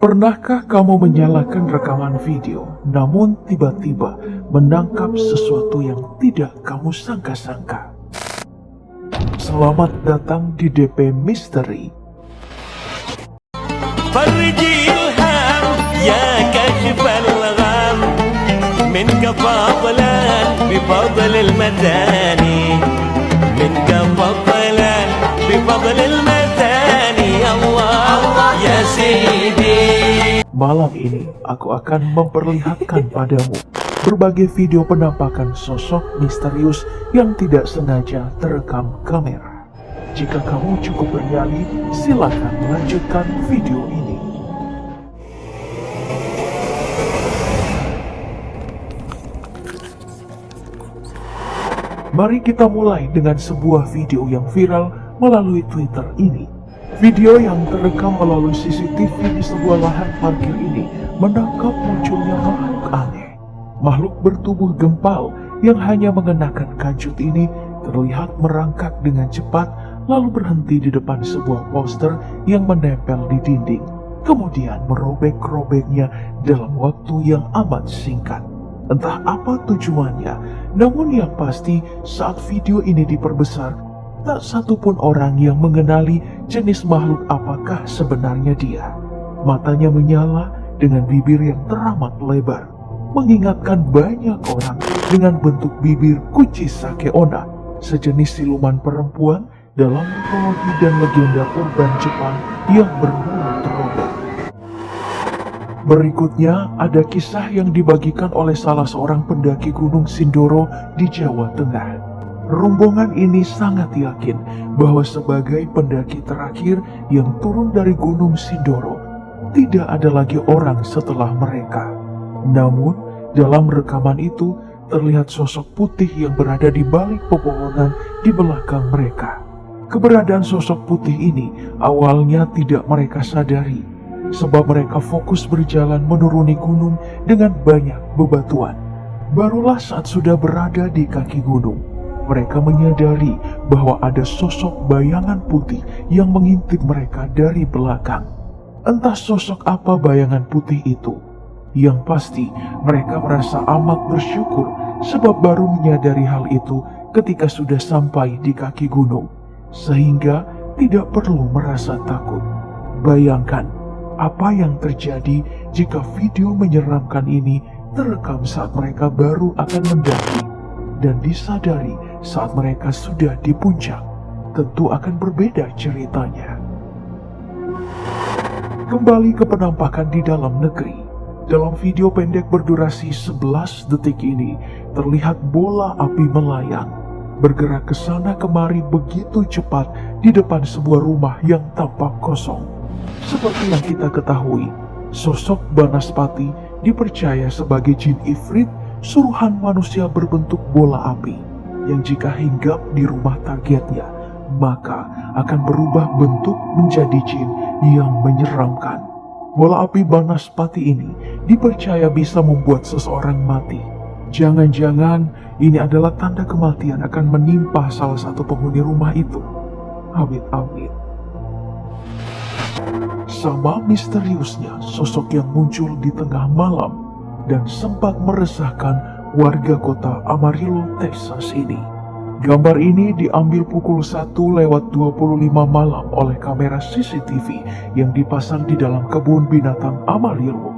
Pernahkah kamu menyalakan rekaman video, namun tiba-tiba menangkap sesuatu yang tidak kamu sangka-sangka? Selamat datang di DP Misteri. فرجي الهام يا كاشف الغام منك فضلا بفضل المثاني منك فضلا بفضل المثاني الله يا سيدي. Malam ini aku akan memperlihatkan padamu berbagai video penampakan sosok misterius yang tidak sengaja terekam kamera. Jika kamu cukup bernyali, silakan lanjutkan video ini. Mari kita mulai dengan sebuah video yang viral melalui Twitter ini. Video yang terekam melalui CCTV di sebuah lahan parkir ini menangkap munculnya makhluk aneh. Makhluk bertubuh gempal yang hanya mengenakan kancut ini terlihat merangkak dengan cepat lalu berhenti di depan sebuah poster yang menempel di dinding. Kemudian merobek-robeknya dalam waktu yang amat singkat. Entah apa tujuannya, namun yang pasti saat video ini diperbesar, tak satupun orang yang mengenali jenis makhluk apakah sebenarnya dia. Matanya menyala dengan bibir yang teramat lebar, mengingatkan banyak orang dengan bentuk bibir kunci sake onna, sejenis siluman perempuan dalam mitologi dan legenda urban Jepang yang bermulut terobek. Berikutnya ada kisah yang dibagikan oleh salah seorang pendaki Gunung Sindoro di Jawa Tengah. Rombongan ini sangat yakin bahwa sebagai pendaki terakhir yang turun dari Gunung Sindoro, tidak ada lagi orang setelah mereka. Namun, dalam rekaman itu terlihat sosok putih yang berada di balik pepohonan di belakang mereka. Keberadaan sosok putih ini awalnya tidak mereka sadari, sebab mereka fokus berjalan menuruni gunung dengan banyak bebatuan. Barulah saat sudah berada di kaki gunung, mereka menyadari bahwa ada sosok bayangan putih yang mengintip mereka dari belakang. Entah sosok apa bayangan putih itu. Yang pasti, mereka merasa amat bersyukur sebab baru menyadari hal itu ketika sudah sampai di kaki gunung, sehingga tidak perlu merasa takut. Bayangkan apa yang terjadi jika video menyeramkan ini terekam saat mereka baru akan mendaki dan disadari saat mereka sudah di puncak. Tentu akan berbeda ceritanya. Kembali ke penampakan di dalam negeri. Dalam video pendek berdurasi 11 detik ini, terlihat bola api melayang, bergerak ke sana kemari begitu cepat di depan sebuah rumah yang tampak kosong. Seperti yang kita ketahui, sosok Banaspati dipercaya sebagai jin ifrit, suruhan manusia berbentuk bola api, yang jika hinggap di rumah targetnya, maka akan berubah bentuk menjadi jin yang menyeramkan. Bola api Banaspati ini dipercaya bisa membuat seseorang mati. Jangan-jangan ini adalah tanda kematian akan menimpa salah satu penghuni rumah itu. Amit-amit. Sama misteriusnya sosok yang muncul di tengah malam dan sempat meresahkan warga kota Amarillo, Texas ini. Gambar ini diambil pukul 1:25 malam oleh kamera CCTV yang dipasang di dalam kebun binatang Amarillo.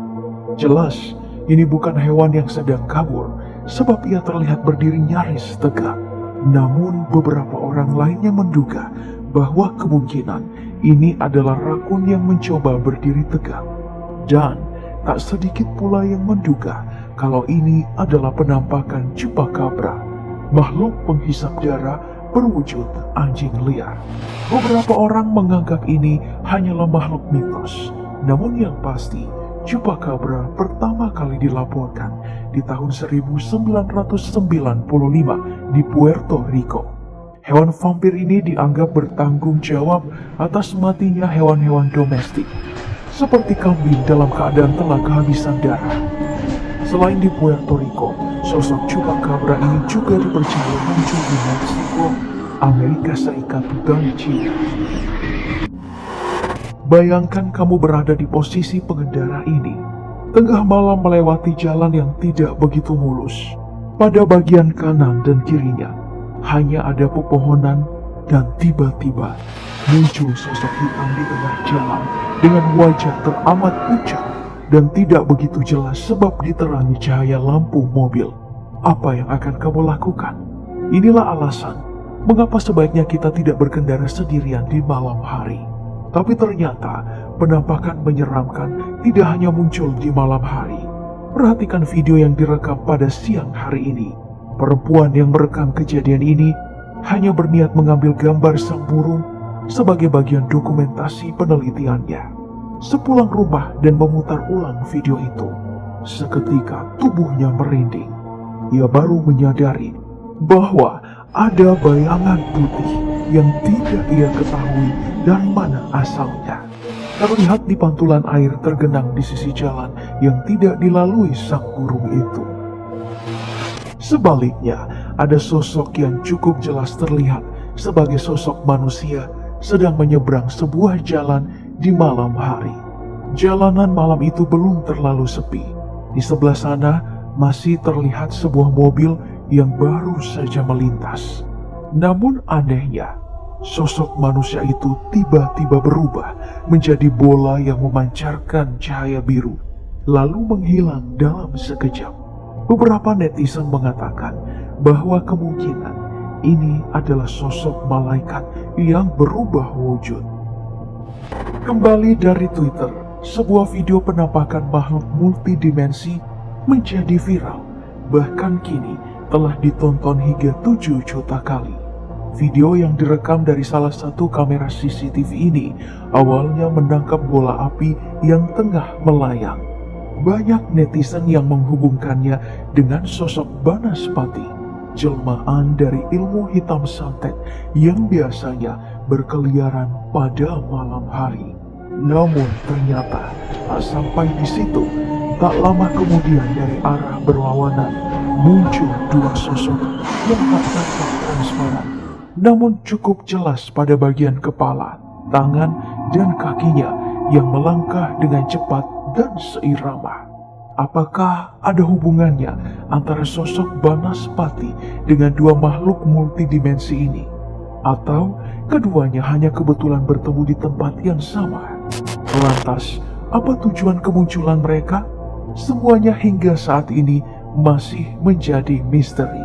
Jelas, ini bukan hewan yang sedang kabur, sebab ia terlihat berdiri nyaris tegak. Namun beberapa orang lainnya menduga bahwa kemungkinan ini adalah rakun yang mencoba berdiri tegak. Dan tak sedikit pula yang menduga kalau ini adalah penampakan Chupacabra, makhluk penghisap darah berwujud anjing liar. Beberapa orang menganggap ini hanyalah makhluk mitos. Namun yang pasti, Chupacabra pertama kali dilaporkan di tahun 1995 di Puerto Rico. Hewan vampir ini dianggap bertanggung jawab atas matinya hewan-hewan domestik, seperti kambing dalam keadaan telah kehabisan darah. Selain di Puerto Rico, sosok Chupacabra ini juga dipercaya muncul di Meksiko, Amerika Serikat, dan China. Bayangkan kamu berada di posisi pengendara ini, tengah malam melewati jalan yang tidak begitu mulus. Pada bagian kanan dan kirinya, hanya ada pepohonan dan tiba-tiba muncul sosok hitam di tengah jalan dengan wajah teramat pucat dan tidak begitu jelas sebab diterangi cahaya lampu mobil. Apa yang akan kamu lakukan? Inilah alasan mengapa sebaiknya kita tidak berkendara sendirian di malam hari. Tapi ternyata penampakan menyeramkan tidak hanya muncul di malam hari. Perhatikan video yang direkam pada siang hari ini. Perempuan yang merekam kejadian ini hanya berniat mengambil gambar sang burung sebagai bagian dokumentasi penelitiannya. Sepulang rumah dan memutar ulang video itu, seketika tubuhnya merinding. Ia baru menyadari bahwa ada bayangan putih yang tidak ia ketahui dari mana asalnya. Terlihat di pantulan air tergenang di sisi jalan yang tidak dilalui sang burung itu. Sebaliknya, ada sosok yang cukup jelas terlihat sebagai sosok manusia sedang menyeberang sebuah jalan di malam hari. Jalanan malam itu belum terlalu sepi. Di sebelah sana masih terlihat sebuah mobil yang baru saja melintas. Namun anehnya, sosok manusia itu tiba-tiba berubah menjadi bola yang memancarkan cahaya biru, lalu menghilang dalam sekejap. Beberapa netizen mengatakan bahwa kemungkinan ini adalah sosok malaikat yang berubah wujud. Kembali dari Twitter, sebuah video penampakan makhluk multidimensi menjadi viral. Bahkan kini telah ditonton hingga 7 juta kali. Video yang direkam dari salah satu kamera CCTV ini awalnya menangkap bola api yang tengah melayang. Banyak netizen yang menghubungkannya dengan sosok Banaspati, jelmaan dari ilmu hitam santet yang biasanya berkeliaran pada malam hari. Namun ternyata tak sampai di situ, tak lama kemudian dari arah berlawanan muncul dua sosok yang tak tampak transparan, namun cukup jelas pada bagian kepala, tangan, dan kakinya yang melangkah dengan cepat dan seirama. Apakah ada hubungannya antara sosok Banaspati dengan dua makhluk multidimensi ini? Atau keduanya hanya kebetulan bertemu di tempat yang sama? Lantas, apa tujuan kemunculan mereka? Semuanya hingga saat ini masih menjadi misteri.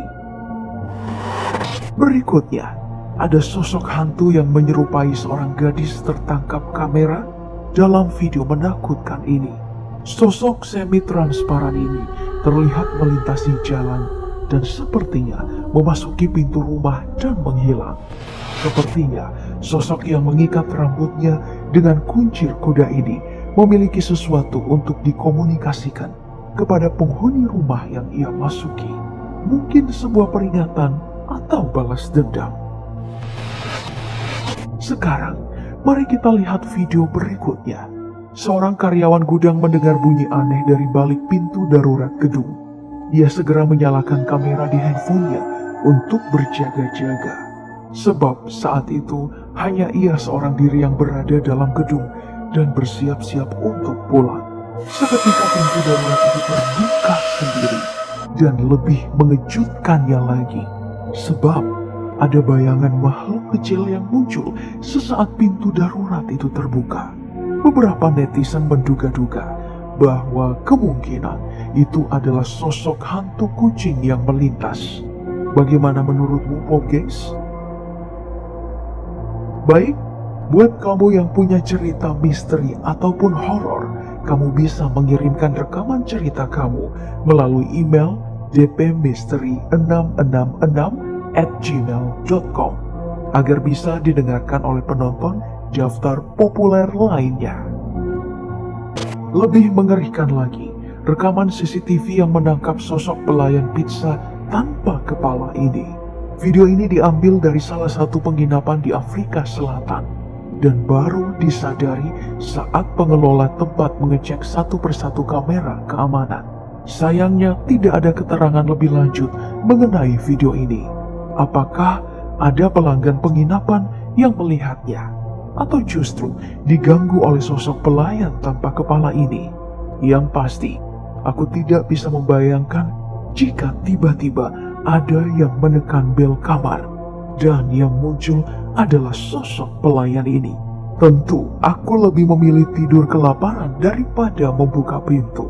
Berikutnya, ada sosok hantu yang menyerupai seorang gadis tertangkap kamera dalam video menakutkan ini. Sosok semi-transparan ini terlihat melintasi jalan dan sepertinya memasuki pintu rumah dan menghilang. Sepertinya sosok yang mengikat rambutnya dengan kuncir kuda ini memiliki sesuatu untuk dikomunikasikan kepada penghuni rumah yang ia masuki. Mungkin sebuah peringatan atau balas dendam. Sekarang, mari kita lihat video berikutnya. Seorang karyawan gudang mendengar bunyi aneh dari balik pintu darurat gedung. Ia segera menyalakan kamera di handphonenya untuk berjaga-jaga. Sebab saat itu hanya ia seorang diri yang berada dalam gedung dan bersiap-siap untuk pulang. Seketika pintu darurat itu terbuka sendiri dan lebih mengejutkannya lagi. Sebab ada bayangan makhluk kecil yang muncul sesaat pintu darurat itu terbuka. Beberapa netizen menduga-duga bahwa kemungkinan itu adalah sosok hantu kucing yang melintas. Bagaimana menurutmu, Popgeeks? Baik, buat kamu yang punya cerita misteri ataupun horor, kamu bisa mengirimkan rekaman cerita kamu melalui email dpmisteri666@gmail.com agar bisa didengarkan oleh penonton daftar populer lainnya. Lebih mengerikan lagi, rekaman CCTV yang menangkap sosok pelayan pizza tanpa kepala ini. Video ini diambil dari salah satu penginapan di Afrika Selatan dan baru disadari saat pengelola tempat mengecek satu persatu kamera keamanan. Sayangnya tidak ada keterangan lebih lanjut mengenai video ini. Apakah ada pelanggan penginapan yang melihatnya? atau justru diganggu oleh sosok pelayan tanpa kepala ini? Yang pasti, aku tidak bisa membayangkan jika tiba-tiba ada yang menekan bel kamar dan yang muncul adalah sosok pelayan ini. Tentu aku lebih memilih tidur kelaparan daripada membuka pintu.